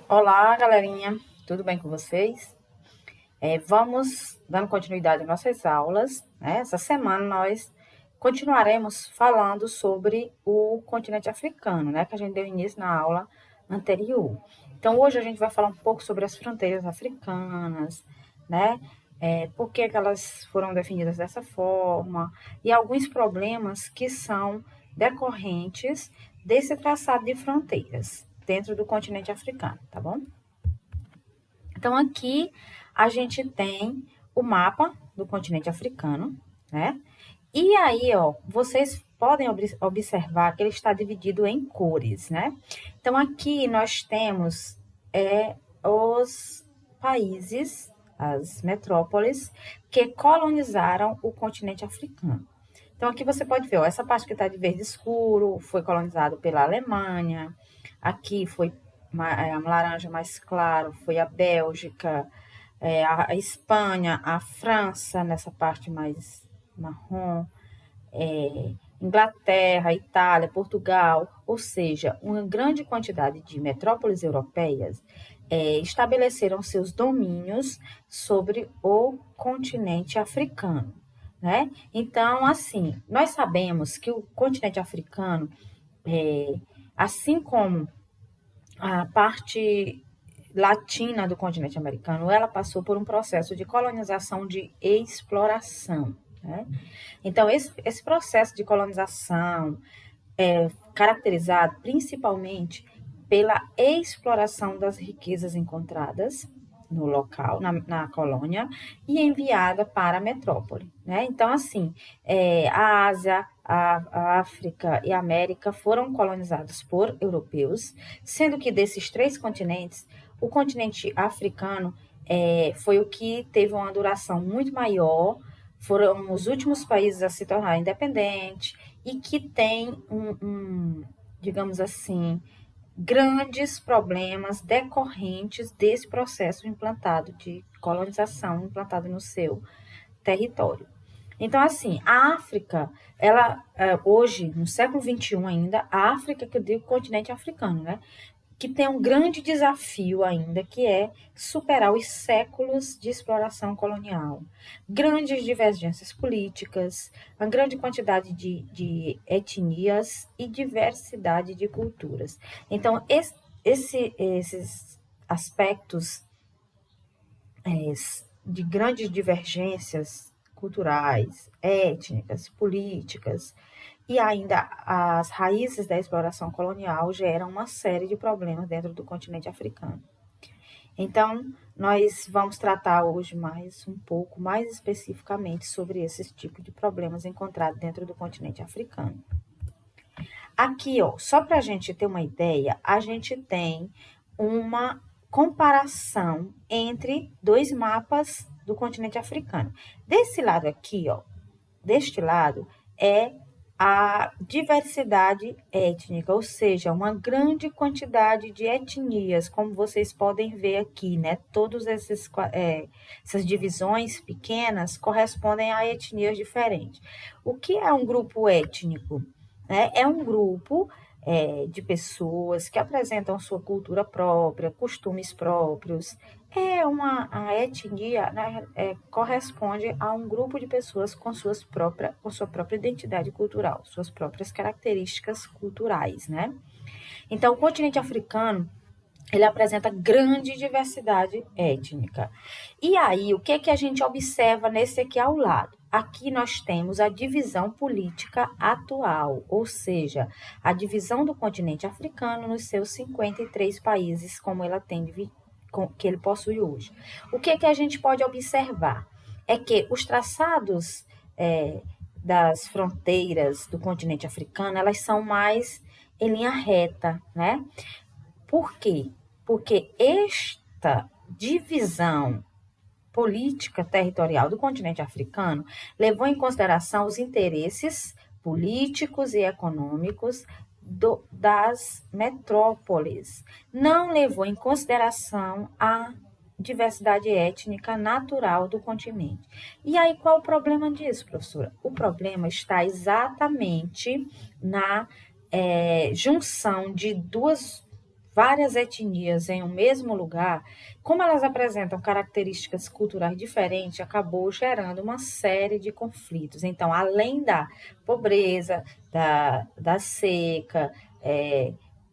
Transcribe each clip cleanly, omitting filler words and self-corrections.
Olá, galerinha, tudo bem com vocês? Vamos dando continuidade às nossas aulas, né? Essa semana nós continuaremos falando sobre o continente africano, né? Que a gente deu início na aula anterior. Então, hoje a gente vai falar um pouco sobre as fronteiras africanas, né? Por que que elas foram definidas dessa forma e alguns problemas que são decorrentes desse traçado de fronteiras dentro do continente africano, tá bom? Então, aqui a gente tem o mapa do continente africano, né? E aí, ó, vocês podem observar que ele está dividido em cores, né? Então, aqui nós temos os países, as metrópoles, que colonizaram o continente africano. Então, aqui você pode ver, ó, essa parte que está de verde escuro foi colonizado pela Alemanha, aqui foi laranja mais claro, foi a Bélgica, a Espanha, a França, nessa parte mais marrom, Inglaterra, Itália, Portugal, ou seja, uma grande quantidade de metrópoles europeias estabeleceram seus domínios sobre o continente africano. Né? Então, assim, nós sabemos que o continente africano, assim como a parte latina do continente americano, ela passou por um processo de colonização de exploração. Né? Então, esse processo de colonização é caracterizado principalmente pela exploração das riquezas encontradas no local, na colônia, e enviada para a metrópole. Né? Então, assim, a Ásia, a África e a América foram colonizados por europeus, sendo que desses três continentes, o continente africano foi o que teve uma duração muito maior, foram os últimos países a se tornar independente e que tem digamos assim, grandes problemas decorrentes desse processo implantado de colonização implantado no seu território. Então, assim, a África, ela hoje, no século XXI ainda, a África, que eu digo continente africano, né? Que tem um grande desafio ainda, que é superar os séculos de exploração colonial, grandes divergências políticas, uma grande quantidade de etnias e diversidade de culturas. Então, esses aspectos de grandes divergências culturais, étnicas, políticas, e ainda as raízes da exploração colonial geram uma série de problemas dentro do continente africano. Então, nós vamos tratar hoje mais um pouco, mais especificamente, sobre esse tipo de problemas encontrados dentro do continente africano. Aqui, ó, só para a gente ter uma ideia, a gente tem uma comparação entre dois mapas do continente africano. Desse lado aqui, ó, deste lado, é a diversidade étnica, ou seja, uma grande quantidade de etnias, como vocês podem ver aqui, né? Todas essas divisões pequenas correspondem a etnias diferentes. O que é um grupo étnico? É um grupo de pessoas que apresentam sua cultura própria, costumes próprios. A etnia, né, corresponde a um grupo de pessoas com com sua própria identidade cultural, suas próprias características culturais, né? Então, o continente africano ele apresenta grande diversidade étnica. E aí, o que é que a gente observa nesse aqui ao lado? Aqui nós temos a divisão política atual, ou seja, a divisão do continente africano nos seus 53 países, como ela tem que ele possui hoje. O que é que a gente pode observar? É que os traçados das fronteiras do continente africano, elas são mais em linha reta, né? Por quê? Porque esta divisão política territorial do continente africano levou em consideração os interesses políticos e econômicos das metrópoles. Não levou em consideração a diversidade étnica natural do continente. E aí, qual o problema disso, professora? O problema está exatamente na junção de duas várias etnias em um mesmo lugar, como elas apresentam características culturais diferentes, acabou gerando uma série de conflitos. Então, além da pobreza, da seca,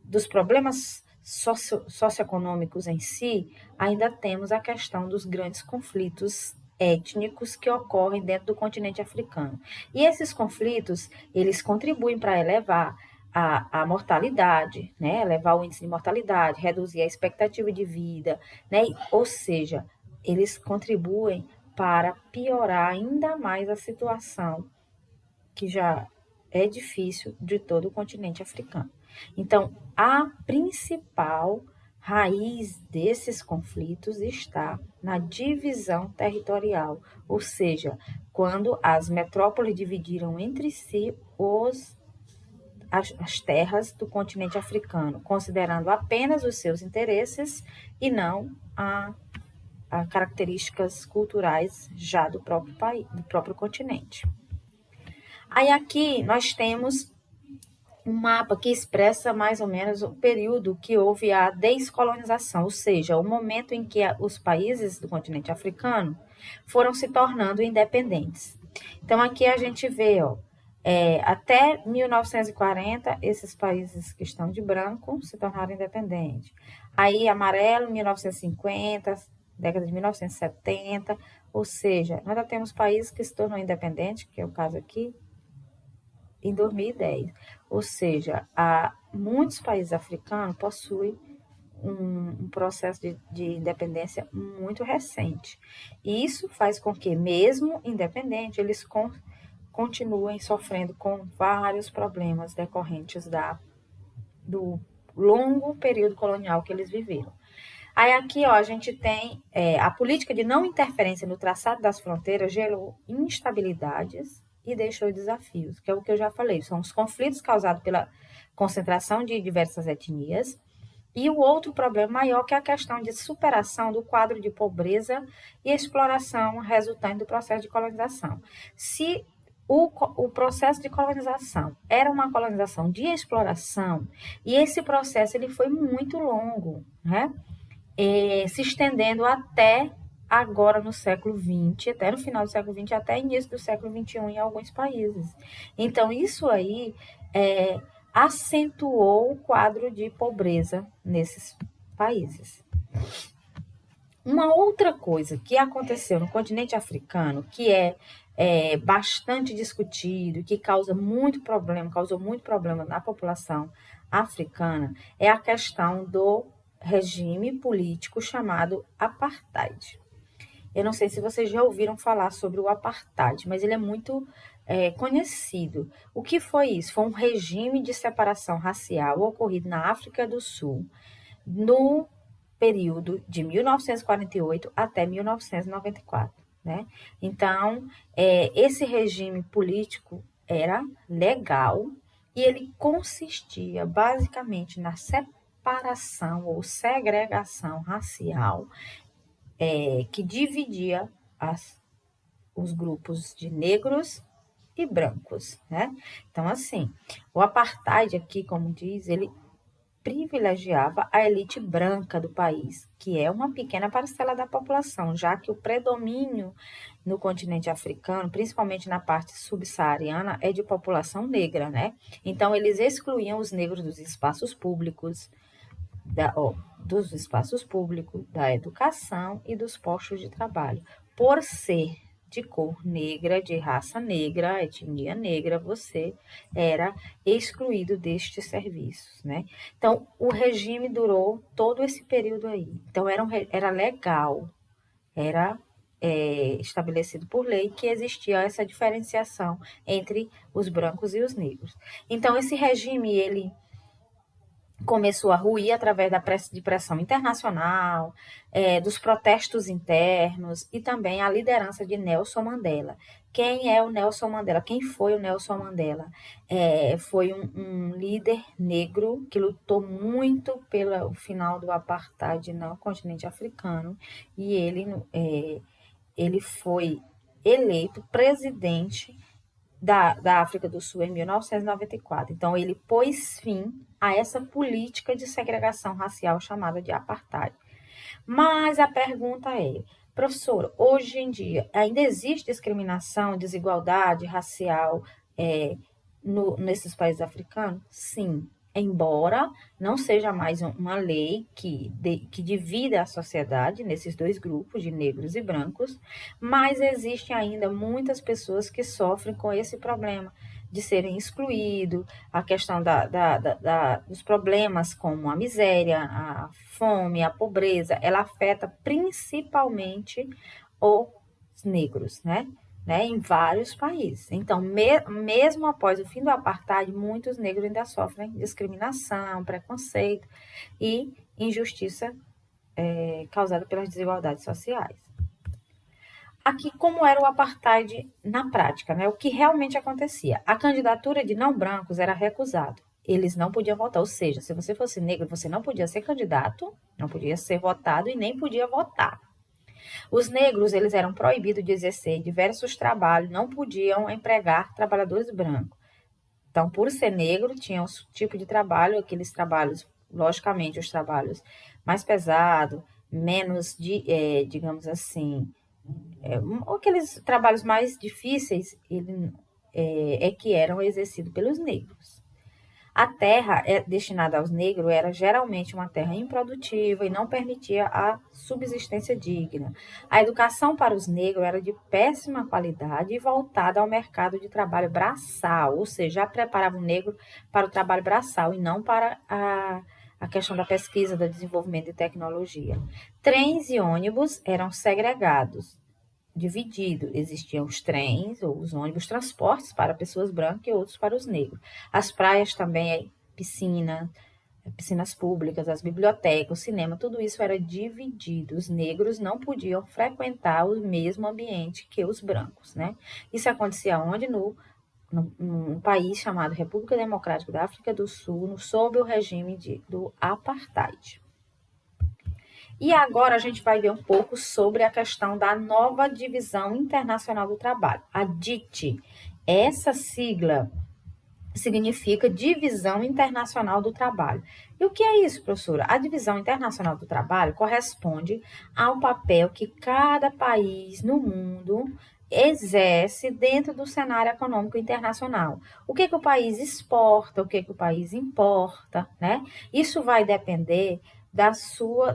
dos problemas socioeconômicos em si, ainda temos a questão dos grandes conflitos étnicos que ocorrem dentro do continente africano. E esses conflitos, eles contribuem para elevar a mortalidade, né? Elevar o índice de mortalidade, reduzir a expectativa de vida, né? Ou seja, eles contribuem para piorar ainda mais a situação que já é difícil de todo o continente africano. Então, a principal raiz desses conflitos está na divisão territorial, ou seja, quando as metrópoles dividiram entre si as terras do continente africano, considerando apenas os seus interesses e não a características culturais já do próprio país, do próprio continente. Aí aqui nós temos um mapa que expressa mais ou menos o período que houve a descolonização, ou seja, o momento em que os países do continente africano foram se tornando independentes. Então aqui a gente vê, ó, até 1940, esses países que estão de branco se tornaram independentes. Aí amarelo, 1950, década de 1970, ou seja, nós já temos países que se tornam independentes, que é o caso aqui, em 2010. Ou seja, muitos países africanos possuem um processo de independência muito recente. E isso faz com que, mesmo independente, eles continuem sofrendo com vários problemas decorrentes do longo período colonial que eles viveram. Aí aqui, ó, a gente tem a política de não interferência no traçado das fronteiras gerou instabilidades e deixou desafios, que é o que eu já falei, são os conflitos causados pela concentração de diversas etnias, e o outro problema maior que é a questão de superação do quadro de pobreza e exploração resultante do processo de colonização. Se o processo de colonização era uma colonização de exploração, e esse processo ele foi muito longo, né? Se estendendo até agora no século XX, até no final do século XX, até início do século XXI em alguns países. Então, isso aí acentuou o quadro de pobreza nesses países. Uma outra coisa que aconteceu no continente africano, que é bastante discutido, que causou muito problema na população africana, é a questão do regime político chamado apartheid. Eu não sei se vocês já ouviram falar sobre o apartheid, mas ele é muito conhecido. O que foi isso? Foi um regime de separação racial ocorrido na África do Sul no período de 1948 até 1994. Né? Então, esse regime político era legal e ele consistia basicamente na separação ou segregação racial que dividia os grupos de negros e brancos, né? Então, assim, o apartheid aqui, como diz, ele privilegiava a elite branca do país, que é uma pequena parcela da população, já que o predomínio no continente africano, principalmente na parte subsaariana, é de população negra, né? Então, eles excluíam os negros dos espaços públicos, da educação e dos postos de trabalho. Por ser de cor negra, de raça negra, etnia negra, você era excluído destes serviços, né? Então, o regime durou todo esse período aí. Então, era legal, era estabelecido por lei que existia essa diferenciação entre os brancos e os negros. Então, esse regime, ele começou a ruir através de pressão internacional, dos protestos internos e também a liderança de Nelson Mandela. Quem é o Nelson Mandela? Quem foi o Nelson Mandela? Foi um líder negro que lutou muito pelo final do apartheid no continente africano e ele foi eleito presidente da África do Sul em 1994. Então, ele pôs fim a essa política de segregação racial chamada de apartheid. Mas a pergunta é, professor, hoje em dia ainda existe discriminação, desigualdade racial nesses países africanos? Sim, embora não seja mais uma lei que divida a sociedade nesses dois grupos, de negros e brancos, mas existem ainda muitas pessoas que sofrem com esse problema de serem excluídos, a questão dos problemas como a miséria, a fome, a pobreza, ela afeta principalmente os negros, né? Em vários países. Então, mesmo após o fim do apartheid, muitos negros ainda sofrem discriminação, preconceito e injustiça causada pelas desigualdades sociais. Aqui, como era o apartheid na prática, né? O que realmente acontecia? A candidatura de não brancos era recusada. Eles não podiam votar, ou seja, se você fosse negro, você não podia ser candidato, não podia ser votado e nem podia votar. Os negros, eles eram proibidos de exercer diversos trabalhos, não podiam empregar trabalhadores brancos. Então, por ser negro, tinha um tipo de trabalho, aqueles trabalhos, logicamente, os trabalhos mais pesados, menos, digamos assim, aqueles trabalhos mais difíceis que eram exercidos pelos negros. A terra destinada aos negros era geralmente uma terra improdutiva e não permitia a subsistência digna. A educação para os negros era de péssima qualidade e voltada ao mercado de trabalho braçal, ou seja, já preparava o negro para o trabalho braçal e não para a questão da pesquisa, do desenvolvimento de tecnologia. Trens e ônibus eram segregados, dividido. Existiam os trens ou os ônibus, transportes para pessoas brancas e outros para os negros. As praias também, piscinas públicas, as bibliotecas, o cinema, tudo isso era dividido. Os negros não podiam frequentar o mesmo ambiente que os brancos, né? Isso acontecia onde? Num país chamado República Democrática da África do Sul, sob o regime do apartheid. E agora a gente vai ver um pouco sobre a questão da nova Divisão Internacional do Trabalho, a DIT. Essa sigla significa Divisão Internacional do Trabalho. E o que é isso, professora? A Divisão Internacional do Trabalho corresponde ao papel que cada país no mundo exerce dentro do cenário econômico internacional. O que o país exporta, o que o país importa, né? Isso vai depender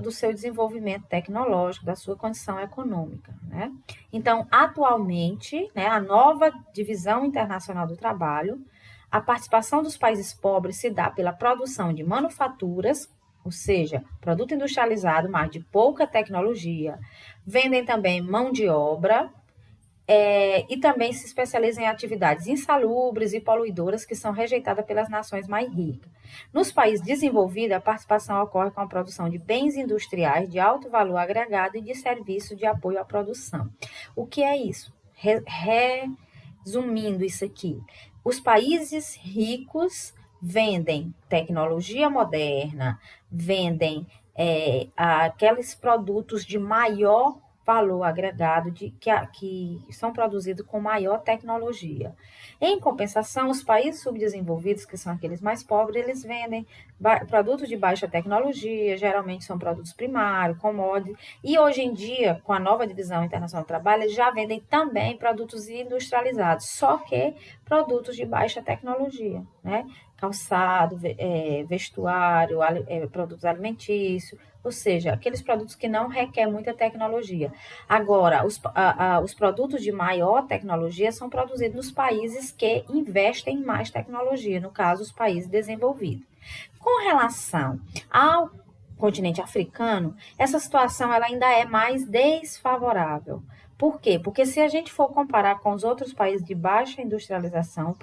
do seu desenvolvimento tecnológico, da sua condição econômica, né? Então, atualmente, né, a nova Divisão Internacional do Trabalho, a participação dos países pobres se dá pela produção de manufaturas, ou seja, produto industrializado, mas de pouca tecnologia. Vendem também mão de obra, e também se especializa em atividades insalubres e poluidoras que são rejeitadas pelas nações mais ricas. Nos países desenvolvidos, a participação ocorre com a produção de bens industriais de alto valor agregado e de serviços de apoio à produção. O que é isso? Resumindo isso aqui, os países ricos vendem tecnologia moderna, vendem aqueles produtos de maior valor agregado que são produzidos com maior tecnologia. Em compensação, os países subdesenvolvidos, que são aqueles mais pobres, eles vendem produtos de baixa tecnologia, geralmente são produtos primários, commodities, e hoje em dia, com a nova Divisão Internacional do Trabalho, eles já vendem também produtos industrializados, só que produtos de baixa tecnologia, né? Calçado, vestuário, produtos alimentícios, ou seja, aqueles produtos que não requerem muita tecnologia. Agora, os produtos de maior tecnologia são produzidos nos países que investem em mais tecnologia, no caso, os países desenvolvidos. Com relação ao continente africano, essa situação ela ainda é mais desfavorável. Por quê? Porque se a gente for comparar com os outros países de baixa industrialização,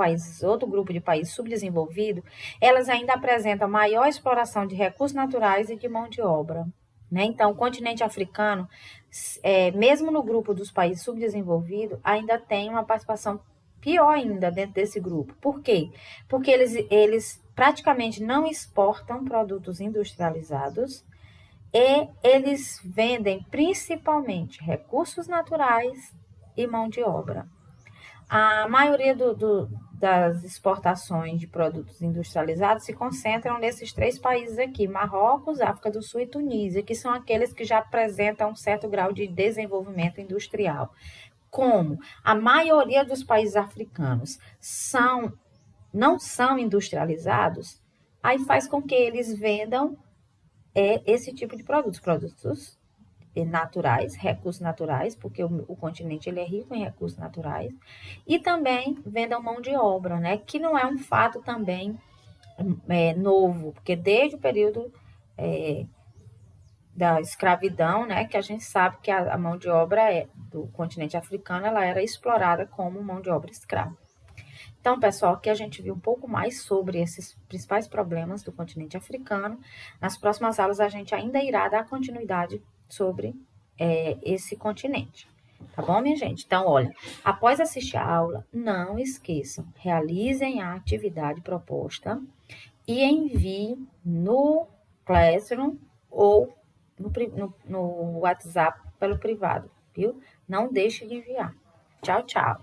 outro grupo de países subdesenvolvidos, elas ainda apresentam maior exploração de recursos naturais e de mão de obra, né? Então, o continente africano, mesmo no grupo dos países subdesenvolvidos, ainda tem uma participação pior ainda dentro desse grupo. Por quê? Porque eles praticamente não exportam produtos industrializados, e eles vendem principalmente recursos naturais e mão de obra. A maioria das exportações de produtos industrializados se concentram nesses 3 países aqui, Marrocos, África do Sul e Tunísia, que são aqueles que já apresentam um certo grau de desenvolvimento industrial. Como a maioria dos países africanos não são industrializados, aí faz com que eles vendam esse tipo de produtos naturais, recursos naturais, porque o continente ele é rico em recursos naturais, e também vendam mão de obra, né? Que não é um fato também novo, porque desde o período da escravidão, né, que a gente sabe que a mão de obra do continente africano ela era explorada como mão de obra escrava. Então, pessoal, aqui a gente viu um pouco mais sobre esses principais problemas do continente africano. Nas próximas aulas, a gente ainda irá dar continuidade sobre esse continente. Tá bom, minha gente? Então, olha, após assistir a aula, não esqueçam, realizem a atividade proposta e enviem no Classroom ou no WhatsApp pelo privado, viu? Não deixe de enviar. Tchau, tchau.